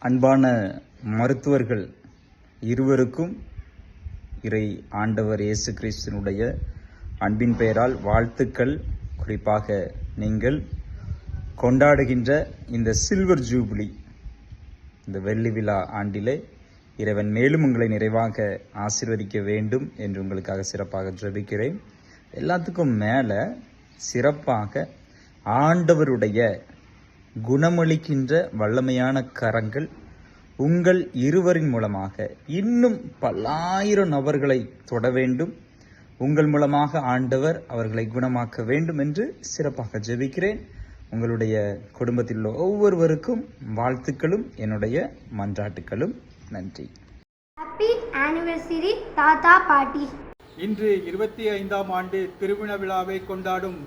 அன்பான மருத்துவர்கள் இருவருக்கும் இறை ஆண்டவர் இயேசு கிறிஸ்துவினுடைய அன்பின் பெயரால் வாழ்த்துக்கள். குறிப்பாக நீங்கள் கொண்டாடுகின்ற இந்த சில்வர் ஜூபிலி, இந்த வெள்ளி விழா ஆண்டிலே இறைவன் மேலும் உங்களை நிறைவாக ஆசீர்வதிக்க வேண்டும் என்று உங்களுக்காக சிறப்பாக ஜெபிக்கிறேன். எல்லாத்துக்கும் மேலே சிறப்பாக ஆண்டவருடைய குணமளிக்கின்ற வல்லமையான கரங்கள் உங்கள் இருவரின் மூலமாக இன்னும் பல்லாயிரம் நபர்களை தொட வேண்டும். உங்கள் மூலமாக ஆண்டவர் அவர்களை குணமாக்க வேண்டும் என்று சிறப்பாக ஜெபிக்கிறேன். உங்களுடைய குடும்பத்தில் உள்ள ஒவ்வொருவருக்கும் வாழ்த்துக்களும் என்னுடைய மன்றாட்டுகளும். நன்றி. ஹாப்பி ஆனிவர்சரி தாத்தா பாட்டி. இன்று 25ஆம் ஆண்டு திருமண விழாவை கொண்டாடும்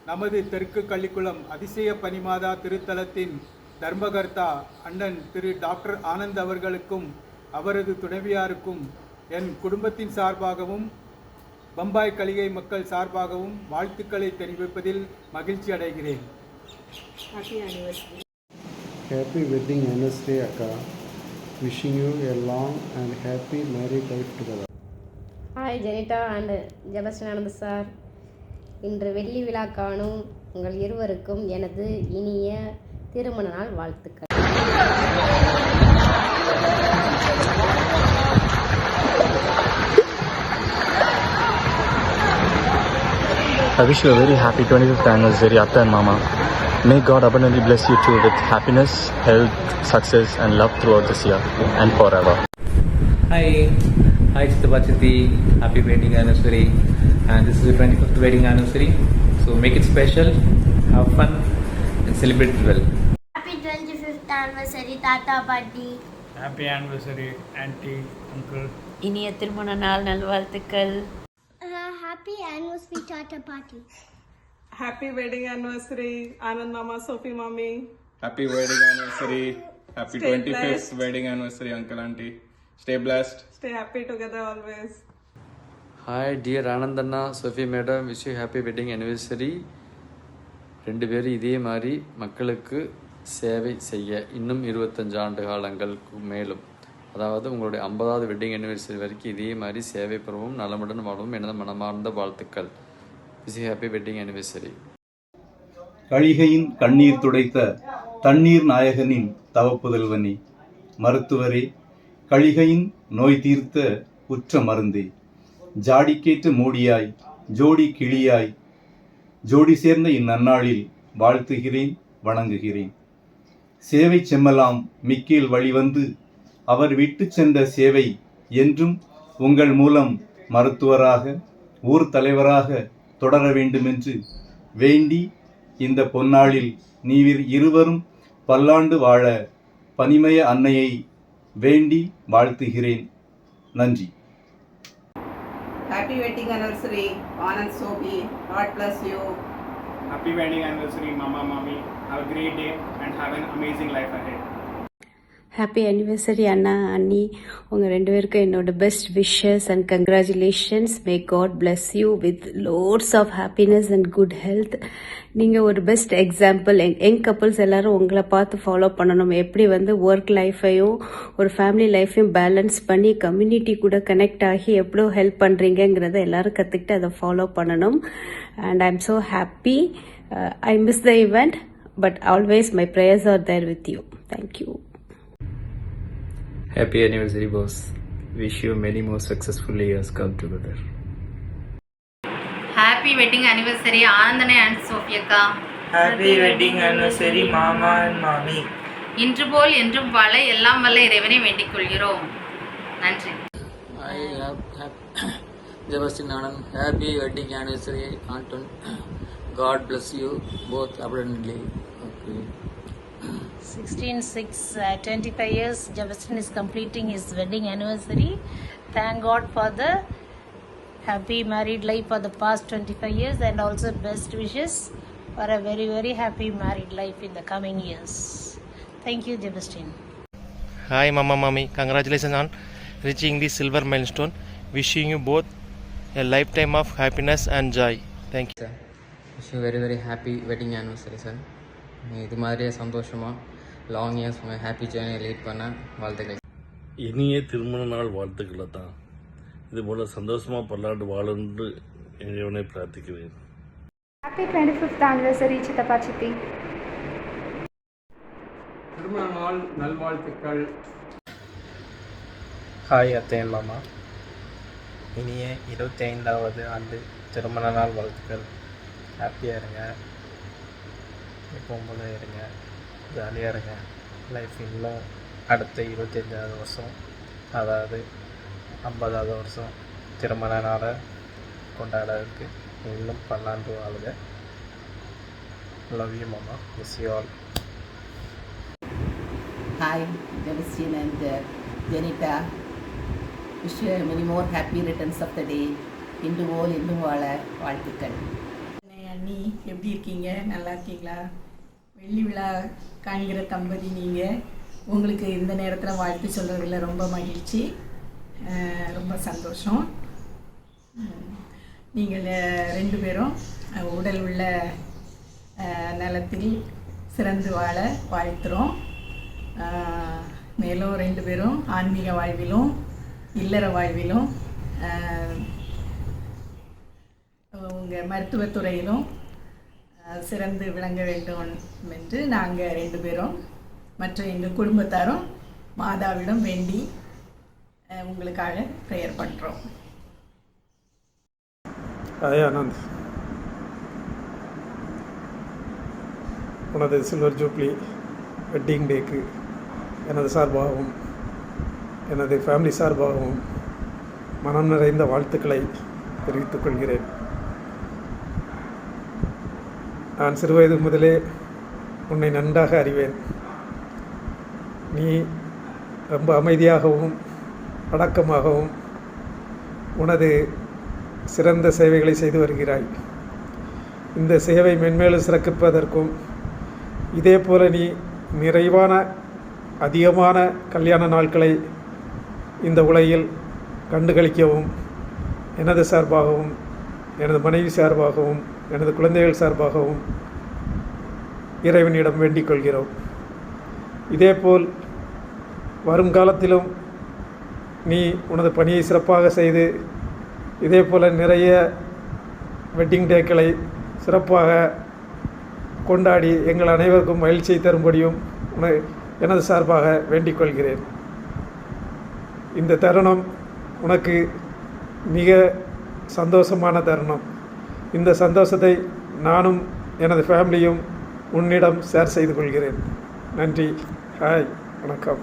நமது தெற்கு கள்ளிக்குளம் அதிசய பனிமாதா திருத்தலத்தின் தர்மகர்த்தா அண்ணன் திரு டாக்டர் ஆனந்த் அவர்களுக்கும் அவரது துணைவியாருக்கும் என் குடும்பத்தின் சார்பாகவும் பம்பாய் கலிகை மக்கள் சார்பாகவும் வாழ்த்துக்களை தெரிவிப்பதில் மகிழ்ச்சி அடைகிறேன். Happy wedding anniversary Akka. Wishing you a long and happy married life together. Hi Janita and Jebastin sir. இன்று வெள்ளி விழா காணும் உங்கள் இருவருக்கும் எனது இனிய திருமண நாள் வாழ்த்துக்கள். I wish you a very happy 25th anniversary, Atta and Mama. May God abundantly bless you too with happiness, health, success and love throughout this year and forever. Hi Chittappa Chitti, happy wedding anniversary, and this is the 25th wedding anniversary, so make it special, have fun and celebrate it well. Happy 25th anniversary தாத்தா பாட்டி. Happy anniversary auntie, uncle. இனிய திருமண நாள் நல்வாழ்த்துக்கள். Happy anniversary தாத்தா பாட்டி. Happy wedding anniversary Anand Mama, Sophie Mommy. Happy wedding anniversary. Happy 25th wedding anniversary uncle auntie. Stay blessed. Stay happy together always. Hi dear Anandanna, Sophie Madam, wish you happy wedding anniversary. ரெண்டு பேரும் இதே மாதிரி மக்களுக்கு சேவை செய்ய இன்னும் 25 ஆண்டு காலங்களுக்கு மேலும், அதாவது உங்களுடைய 50வது வெட்டிங் அனிவர்சரி வரைக்கும் இதே மாதிரி சேவை பெறவும் நலமுடன் வாழவும் எனது மனமார்ந்த வாழ்த்துக்கள். Wish you happy wedding anniversary. கழிகையின் கண்ணீர் துடைத்த தண்ணீர் நாயகனின் தவப்புதல்வனே, மருத்துவரே, கழிகையின் நோய் தீர்த்த உற்ற மருந்தே, ஜாடிக்கேற்ற மூடியாய் ஜோடி கிளியாய் ஜோடி சேர்ந்த இந்நன்னாளில் வாழ்த்துகிறேன், வணங்குகிறேன். சேவை செம்மலாம் மிக்கேல் வழிவந்து அவர் விட்டு சென்ற சேவை என்றும் உங்கள் மூலம் மருத்துவராக ஊர் தலைவராக தொடர வேண்டுமென்று வேண்டி இந்த பொன்னாளில் நீவிர் இருவரும் பல்லாண்டு வாழ பனிமய அன்னையை வேண்டி வாழ்த்துகிறேன். நன்றி. Happy wedding anniversary Anand Sophie. God bless you. Happy wedding anniversary Mama, Mommy. Have a great day and have an amazing life ahead. Happy anniversary அண்ணா அண்ணி. உங்கள் ரெண்டு பேருக்கும் என்னோட best wishes and congratulations. May God bless you with lots of happiness and good health. நீங்கள் ஒரு best example. Young couples எல்லாரும் உங்களை பார்த்து ஃபாலோ பண்ணணும். எப்படி ஒர்க் லைஃப்பையும் ஒரு ஃபேமிலி லைஃப்பையும் பேலன்ஸ் பண்ணி கம்யூனிட்டி கூட கனெக்ட் ஆகி எவ்வளோ ஹெல்ப் பண்ணுறீங்கிறத எல்லாரும் கற்றுக்கிட்டு அதை ஃபாலோ பண்ணணும். And I am so happy. I miss the event but always my prayers are there with you. Thank you. Happy anniversary boss. Wish you many more successful years come together. Happy wedding anniversary ஆனந்தனே and சோஃபியக்கா. Happy wedding anniversary Mama and Mommy. இன்று போல் என்றும் வாழ எல்லாம் வல்ல இறைவனை வேண்டிக் கொள்கிறோம். நன்றி. Jebastin Anand, happy wedding anniversary Anton. God bless you both abundantly. Okay. 25 years Jefferson is completing his wedding anniversary. Thank God for the happy married life for the past 25 years and also best wishes for a very very happy married life in the coming years. Thank you Jefferson. Hi Mama, Mommy, congratulations on reaching the silver milestone. Wishing you both a lifetime of happiness and joy. Thank you. Wish you very very happy wedding anniversary sir. இது மாதிரியே சந்தோஷமாக long years happy journey lead பண்ண வாழ்த்துக்கள். இனிய திருமண நாள் வாழ்த்துக்களை தான். இது போல சந்தோஷமாக பல்லாண்டு வாழன்று இறைவனை பிரார்த்திக்கிறேன். Happy 25th anniversary சித்தப்பா சித்தி. திருமண நாள் நல்வாழ்த்துக்கள். ஹாய் அத்தையன் மாமா, இனிய 25வது ஆண்டு திருமண நாள் வாழ்த்துக்கள். ஹாப்பியாக இருங்க, எப்பவும் போல இருங்க, ஜாலியாக இருங்க. லைஃப் இன்னும் அடுத்த 25வது வருஷம், அதாவது 50வது வருஷம் திருமண நாளை கொண்டாடுறதுக்கு இன்னும் பல்லாண்டு வாழுங்க. லவ் யூ மாமா, miss you all. Hi, Jabastin and Janita. Wish you many more happy returns of the day. இன்னும் வாழ வாழ்த்துக்கள். அண்ணி எப்படி இருக்கீங்க? நல்லா இருக்கீங்களா? வெள்ளி விழா காண்கிற தம்பதி நீங்கள். உங்களுக்கு இந்த நேரத்தில் வாழ்த்து சொல்கிறதுல ரொம்ப மகிழ்ச்சி, ரொம்ப சந்தோஷம். நீங்கள் 2 பேரும் உடல் உள்ள நலத்தில் சிறந்து வாழ வாழ்த்துகிறோம். மேலும் 2 பேரும் ஆன்மீக வாழ்விலும் இல்லற வாழ்விலும் உங்கள் மருத்துவத்துறையிலும் சிறந்து விளங்க வேண்டும் என்று நாங்கள் 2 பேரும் மற்ற எங்கள் குடும்பத்தாரும் மாதாவிடம் வேண்டி உங்களுக்காக ப்ரேயர் பண்ணுறோம். ஹாய் ஆனந்த், உனது சில்வர் ஜூப்ளி வெட்டிங் டேக்கு எனது சார்பாகவும் எனது ஃபேமிலி சார்பாகவும் மனம் நிறைந்த வாழ்த்துக்களை தெரிவித்துக் கொள்கிறேன். நான் சிறுவயது முதலே உன்னை நன்றாக அறிவேன். நீ ரொம்ப அமைதியாகவும் அடக்கமாகவும் உனது சிறந்த சேவைகளை செய்து வருகிறாய். இந்த சேவை மென்மேலும் சிறப்பிப்பதற்கும் இதே போல நீ நிறைவான அதிகமான கல்யாண நாட்களை இந்த உலகில் கண்டுகளிக்கவும் எனது சார்பாகவும் எனது மனைவி சார்பாகவும் எனது குழந்தைகள் சார்பாகவும் இறைவனிடம் வேண்டிக் கொள்கிறோம். இதேபோல் வருங்காலத்திலும் நீ உனது பணியை சிறப்பாக செய்து இதே போல் நிறைய வெட்டிங் டேக்களை சிறப்பாக கொண்டாடி எங்கள் அனைவருக்கும் மகிழ்ச்சியை தரும்படியும் எனது சார்பாக வேண்டிக் கொள்கிறேன். இந்த தருணம் உனக்கு மிக சந்தோஷமான தருணம். இந்த சந்தோஷத்தை நானும் எனது ஃபேமிலியும் உன்னிடம் ஷேர் செய்து கொள்கிறேன். நன்றி. ஹாய், வணக்கம்.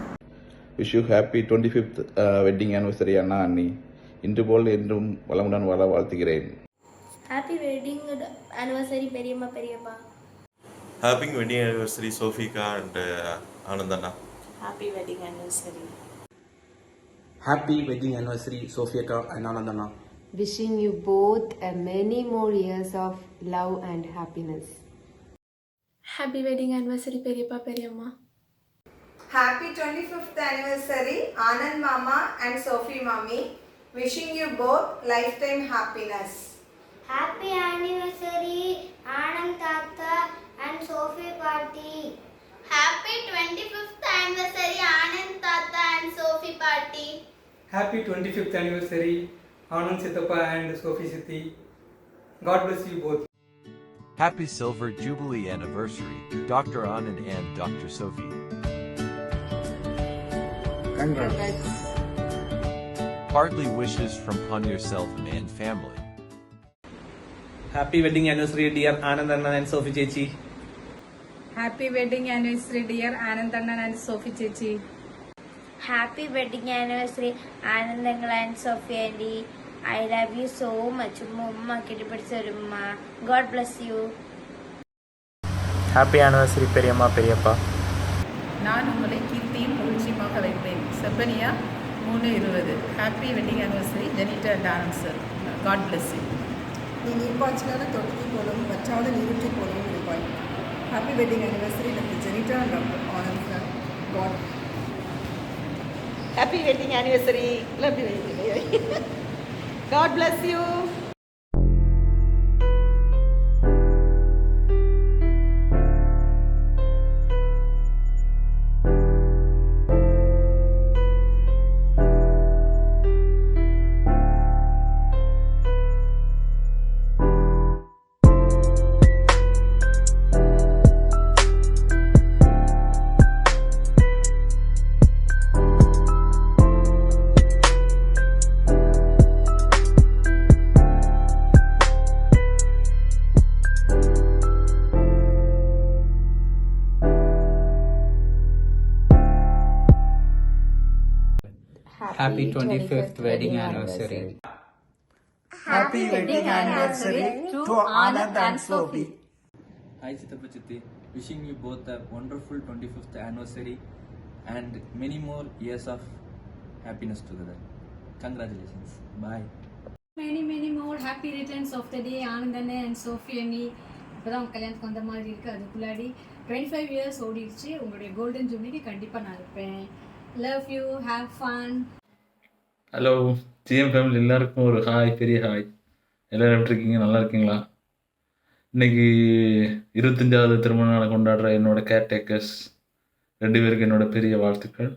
Wish you happy 25th wedding anniversary அண்ணா அண்ணி. இன்று போல் என்றும் வளமுடன் வாழ வாழ்த்துகிறேன். ஹாப்பி வெட்டிங் ஆனிவர்சரி பெரியம்மா பெரியப்பா. Happy wedding anniversary Sophika and ஆனந்தண்ணா. Happy wedding anniversary. Happy wedding anniversary, Sophia and Anandana. Wishing you both many more years of love and happiness. Happy wedding anniversary பெரியப்பா பெரியம்மா. Happy 25th anniversary Anand Mama and Sophie Mommy. Wishing you both lifetime happiness. Happy anniversary Anand Tata and Sophie Party. Happy 25th anniversary Anand Tata and Sophie Party. Happy 25th anniversary Anand Sittappa and Sophie Sitti. God bless you both. Happy Silver Jubilee Anniversary, Dr. Anand and Dr. Sophie. Congrats. Heartily wishes from Punir Selvam and family. Happy wedding anniversary dear Anand Annan and Sophie Chechi. Happy wedding anniversary dear Anand Annan and Sophie Chechi. Happy wedding anniversary Anand Uncle and Sophie Aunty. I love you so much. Mumma kittipidichurumma. God bless you. Happy anniversary பெரியம்மா பெரியப்பா. நான் உங்களை கீர்த்தியும் புகழ்ச்சியுமாக வைப்பேன். Zephaniah 3:20. Happy wedding anniversary Jenita and Anand sir. God bless you. நீ நீர்ப்பாய்ச்சலான தொட்டிக்கு போலும் வற்றாத நீருற்றி போலும் இருப்பாய். Happy wedding anniversary doctor Jenita and doctor Anand sir. God. Happy wedding anniversary. Love you. God bless you. Happy 25th wedding anniversary. Happy wedding anniversary to Anand and Sophie. Hi Chitappa Chitti, wishing you both a wonderful 25th anniversary and many more years of happiness together. Congratulations. Bye. Many more happy returns of the day Anandan and Sophie அண்ணி. இப்போதான் கல்யாணத்துக்கு வந்த மாதிரி இருக்குது. அதுக்குள்ளாடி 25 years ஓடிடுச்சு. உங்களுடைய golden ஜூப்ளிக்கு கண்டிப்பாக நான் இருப்பேன். Love you, have fun. Hello GM family எல்லாருக்கும் ஒரு ஹாய், பெரிய ஹாய். எல்லோரும் எப்படி இருக்கீங்க? நல்லா இருக்கீங்களா? இன்னைக்கு 25வது திருமண நாளை கொண்டாடுற என்னோட கேர்டேக்கர்ஸ் 2 பேருக்கு என்னோட பெரிய வாழ்த்துக்கள்.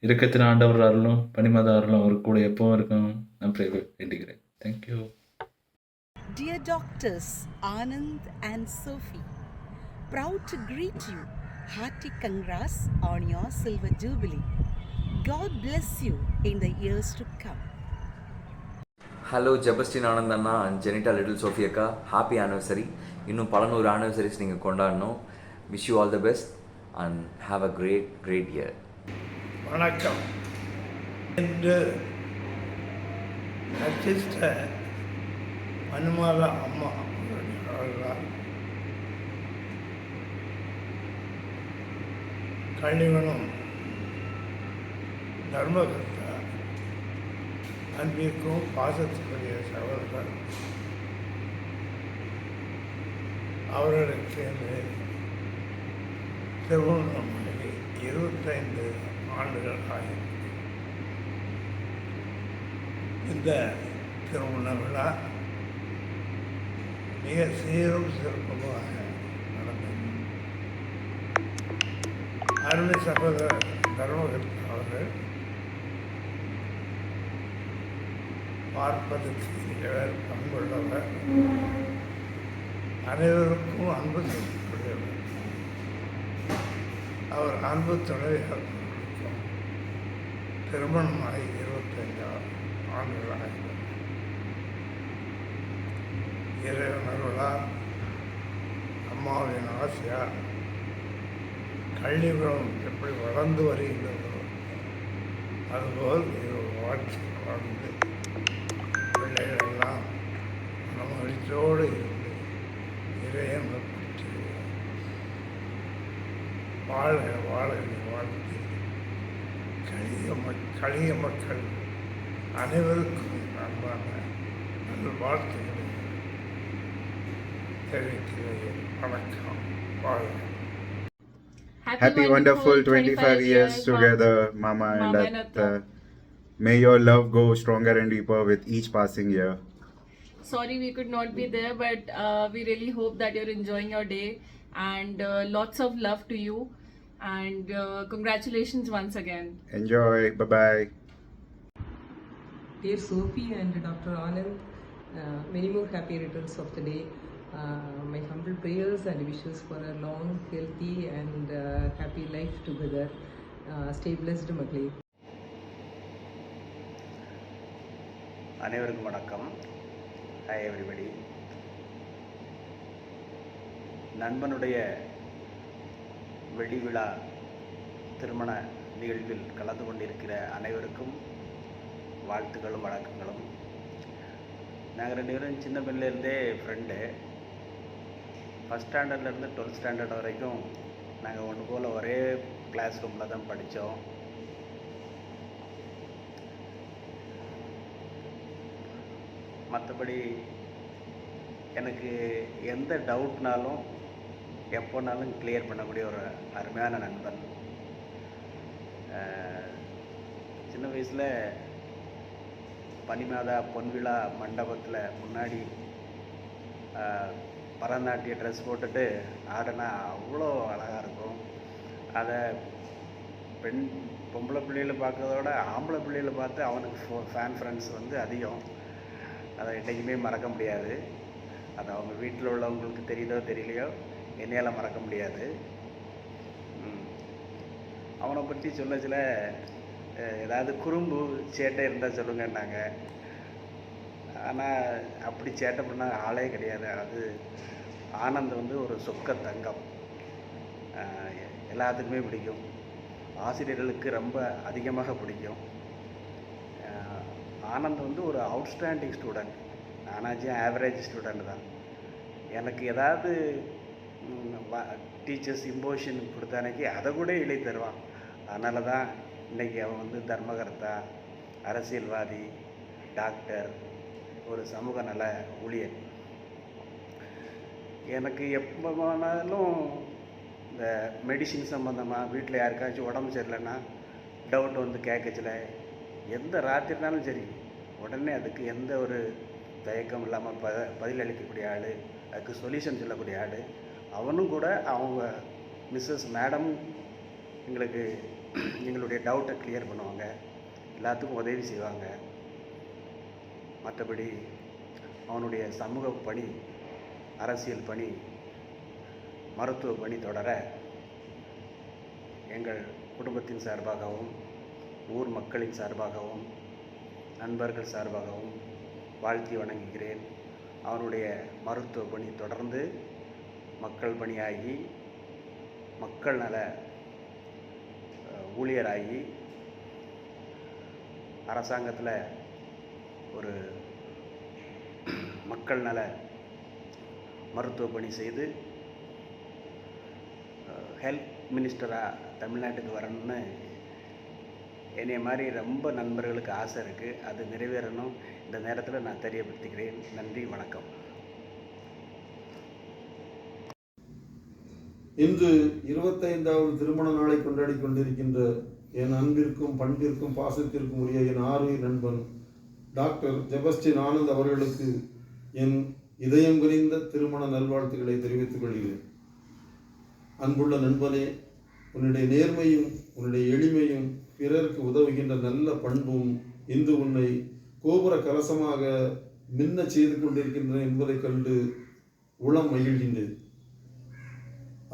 இறக்கத்தின் ஆண்டவர் அருளும் பனிமத அருளும் அவர் கூட எப்பவும் இருக்கணும் நான் வேண்டிக்கிறேன். Thank you. Dear doctors Anand and Sophie, proud to greet you. Hearty congrats on your silver jubilee. God bless you in the years to come. Hello Jebastin Anand அண்ணா அண்ட் ஜெனிட்டா லிட்டில் சோஃபி அக்கா, ஹாப்பி ஆனிவர்சரி. இன்னும் பல 100 ஆனிவர்சரிஸ் நீங்கள் கொண்டாடணும். Wish you all the best and have a great year. வணக்கம். இன்று நட்சத்திர மனுமாதா அம்மா அவர்களால் கள்ளிவனம் தர்மகர்த்தா அன்பிற்கும் பாசத்துக்குரிய சகோதரர் அவர்களுக்கு திருவண்ணாமலை 25 ஆண்டுகள் ஆகும். இந்த திருமண விழா மிக சீரும் சிறப்புமாக நடந்தது. அருமை சகோதரர் தர்மகர்த்தா அவர்கள் பார்ப்பதற்கு இவர் பண்புள்ளவர், அனைவருக்கும் அன்பு செலுத்தக்கூடியவர். அவர் அன்பு துணைவியார் திருமணமாகி 25 ஆண்டுகளாக இறைவனர்களால் அம்மாவின் ஆசையால் கள்ளிபுரம் எப்படி வளர்ந்து வருகின்றதோ அதுபோல் இது வாழ்ந்து பிள்ளைகளெல்லாம் மகிழ்ச்சியோடு இருந்து இறைவனை பற்றி வாழ்த்தி கலிய மக்கள் அனைவருக்கும் அன்பான நல்ல வாழ்த்துக்களை தெரிவிக்கிறேன். வணக்கம். வாழ்க. Happy wonderful 25 years together, Mama and Atta. May your love go stronger and deeper with each passing year. Sorry we could not be there, but we really hope that you're enjoying your day and lots of love to you and congratulations once again. Enjoy. Bye-bye. Dear Sophie and Dr. Anand, many more happy returns of the day. My humble prayers and wishes for a long, healthy and happy life together. Stay blessed, Makli. அனைவருக்கும் வணக்கம். Hi everybody. நண்பனுடைய வெள்ளி விழா திருமண நிகழ்வில் கலந்து கொண்டிருக்கிற அனைவருக்கும் வாழ்த்துக்களும் வணக்கங்களும். நாங்கள் 2 பேரும் சின்ன பிள்ளையிலேருந்தே ஃப்ரெண்டு. ஃபஸ்ட் ஸ்டாண்டர்ட்லேருந்து 12th ஸ்டாண்டர்ட் வரைக்கும் நாங்கள் ஒன்று போல் ஒரே கிளாஸ் ரூமில் தான் படித்தோம். மற்றபடி எனக்கு எந்த டவுட்னாலும் எப்போனாலும் கிளியர் பண்ணக்கூடிய ஒரு அருமையான நண்பன். சின்ன வயசில் பனிமாதா பொன்விழா மண்டபத்தில் முன்னாடி பரதநாட்டிய ட்ரெஸ் போட்டுட்டு ஆடினா அவ்வளோ அழகாக இருக்கும். அதை பொம்பளை பிள்ளைகளை பார்க்கறதோட ஆம்பளை பிள்ளைகளை பார்த்து அவனுக்கு ஃபேன் ஃப்ரெண்ட்ஸ் வந்து அதிகம். அதை என்றைக்குமே மறக்க முடியாது. அது அவங்க வீட்டில் உள்ளவங்களுக்கு தெரியுதோ தெரியலையோ என்னையால் மறக்க முடியாது. அவனை பற்றி சொல்லச்சில ஏதாவது குறும்பு சேட்டை இருந்தால் சொல்லுங்கன்னாங்க. ஆனால் அப்படி சேட்டை பண்ண ஆளே கிடையாது. அது ஆனந்த் வந்து ஒரு சொக்க தங்கம். எல்லாத்துக்குமே பிடிக்கும். ஆசிரியர்களுக்கு ரொம்ப அதிகமாக பிடிக்கும். ஆனந்த் வந்து ஒரு அவுட்ஸ்டாண்டிங் ஸ்டூடெண்ட், நானாச்சும் ஆவரேஜ் ஸ்டூடெண்ட் தான். எனக்கு ஏதாவது டீச்சர்ஸ் இம்போஷன் கொடுத்தானக்கி அதை கூட எழுதி தருவான். அதனால தான் இன்றைக்கி அவன் வந்து தர்மகர்த்தா, அரசியல்வாதி, டாக்டர், ஒரு சமூக நல ஊழியர். எனக்கு எப்போ வேணாலும் இந்த மெடிசின் சம்மந்தமாக வீட்டில் யாருக்காச்சும் உடம்பு சரியில்லைன்னா டவுட் வந்து கேட்கச்சில எந்த ராத்திரினாலும் சரி உடனே அதுக்கு எந்த ஒரு தயக்கம் இல்லாமல் பதிலளிக்கக்கூடிய ஆள், அதுக்கு சொல்யூஷன் சொல்லக்கூடிய ஆள். அவனும் கூட அவங்க மிஸ்ஸஸ் மேடம் எங்களுக்கு எங்களுடைய டவுட்டை கிளியர் பண்ணுவாங்க, எல்லாத்துக்கும் உதவி செய்வாங்க. மற்றபடி அவனுடைய சமூக பணி, அரசியல் பணி, மருத்துவ பணி தொடர எங்கள் குடும்பத்தின் சார்பாகவும் ஊர் மக்களின் சார்பாகவும் நண்பர்கள் சார்பாகவும் வாழ்த்தி வணங்குகிறேன். அவனுடைய மருத்துவ பணி தொடர்ந்து மக்கள் பணியாகி மக்கள் நல ஊழியராகி அரசாங்கத்தில் ஒரு மக்கள் நல மருத்துவ பணி செய்து ஹெல்த் மினிஸ்டராக தமிழ்நாட்டுக்கு வரணும்னு என்னைய மாதிரி ரொம்ப நண்பர்களுக்கு ஆசை இருக்குது. அது நிறைவேறணும். இந்த நேரத்தில் நான் தெரியப்படுத்திக்கிறேன். நன்றி, வணக்கம். இன்று 25வது திருமண நாளை கொண்டாடி கொண்டிருக்கின்ற என் அன்பிற்கும் பண்பிற்கும் பாசத்திற்கும் உரிய என் ஆர்வீர் நண்பன் டாக்டர் செபஸ்டின் ஆனந்த் அவர்களுக்கு என் இதயம் குறைந்த திருமண நல்வாழ்த்துக்களை தெரிவித்துக் கொள்கிறேன். அன்புள்ள நண்பனே, உன்னுடைய நேர்மையும் உன்னுடைய எளிமையும் பிறருக்கு உதவுகின்ற நல்ல பண்பும் இன்று உன்னை கோபுர கலசமாக மின்ன செய்து கொண்டிருக்கின்றன என்பதைக் கண்டு உளம் மகிழ்கின்றது.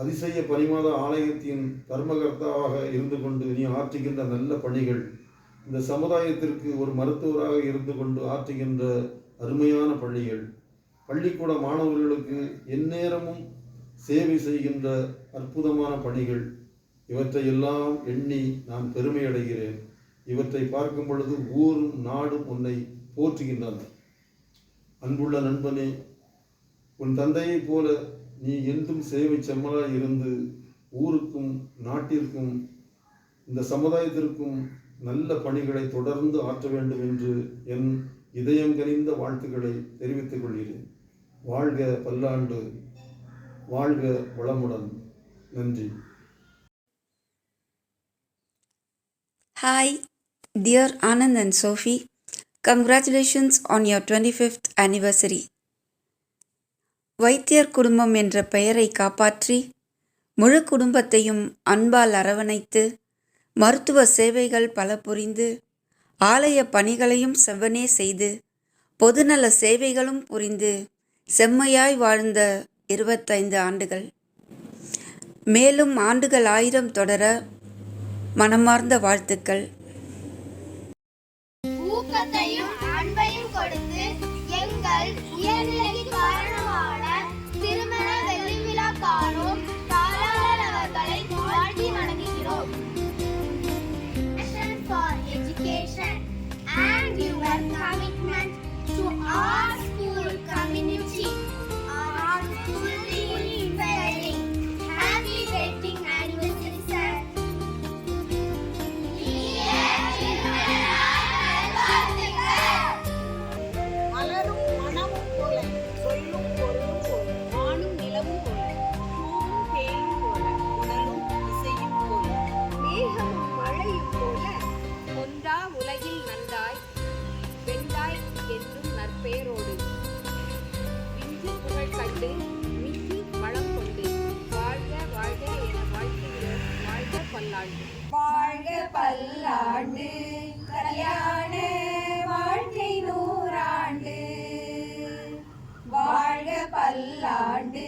அதிசய பரிமாத ஆலயத்தின் தர்மகர்த்தாவாக இருந்து கொண்டு நீ ஆற்றுகின்ற நல்ல பணிகள், இந்த சமுதாயத்திற்கு ஒரு மருத்துவராக இருந்து கொண்டு ஆற்றுகின்ற அருமையான பணிகள், பள்ளிக்கூட மாணவர்களுக்கு எந்நேரமும் சேவை செய்கின்ற அற்புதமான பணிகள், இவற்றையெல்லாம் எண்ணி நான் பெருமை அடைகிறேன். இவற்றை பார்க்கும் பொழுது ஊரும் நாடும் உன்னை போற்றுகின்றன. அன்புள்ள நண்பனே, உன் தந்தையைப் போல நீ என்றும் சேவை செம்மலாய் இருந்து ஊருக்கும் நாட்டிற்கும் இந்த சமுதாயத்திற்கும் நல்ல பணிகளை தொடர்ந்து ஆற்ற வேண்டும் என்று என் இதயம் கனிந்த வாழ்த்துக்களை தெரிவித்துக் கொள்கிறேன். வாழ்க பல்லாண்டு, வாழ்க வளமுடன். நன்றி. Hi, dear Anand and Sophie. Congratulations on your 25th anniversary. வைத்தியர் குடும்பம் என்ற பெயரை காப்பாற்றி முழு குடும்பத்தையும் அன்பால் அரவணைத்து மருத்துவ சேவைகள் பல புரிந்து ஆலய பணிகளையும் செவ்வனே செய்து பொதுநல சேவைகளும் புரிந்து செம்மையாய் வாழ்ந்த 25 ஆண்டுகள். மேலும் ஆண்டுகள் 1000 தொடர மனமார்ந்த வாழ்த்துக்கள். ஊக்கத்தையும் அன்பையும் கொடுத்து எங்கள் இயற்கைக்கு காரணமான திருமண வெள்ளி விழா காணும் தாளாளர் அவர்களை வாழ்த்தி வணங்குகிறோம். For education and your commitment to our school community are truly inspiring. Happy wedding anniversary, sir. மலரும் மனமும் போல, சொல்லும் பொருளும் போல, வானும் நிலவும் போல, பூவும் தேயும் போல, உடலும் இசையும் போல, மேகமும் மழையும் போல, பொந்தா உலகில் நந்தாய் வெந்தாய் என்னும் நற்பெயரோடு விஞ்சு புகழ் கண்டு மிகு வளம் கொண்டு வாழ்க வாழ்க என வாழ்த்துகிறோம். வாழ்க பல்லாண்டு. வாழ்க பல்லாண்டு, கல்யாண வாழ்க்கை 100 ஆண்டு. வாழ்க பல்லாண்டு.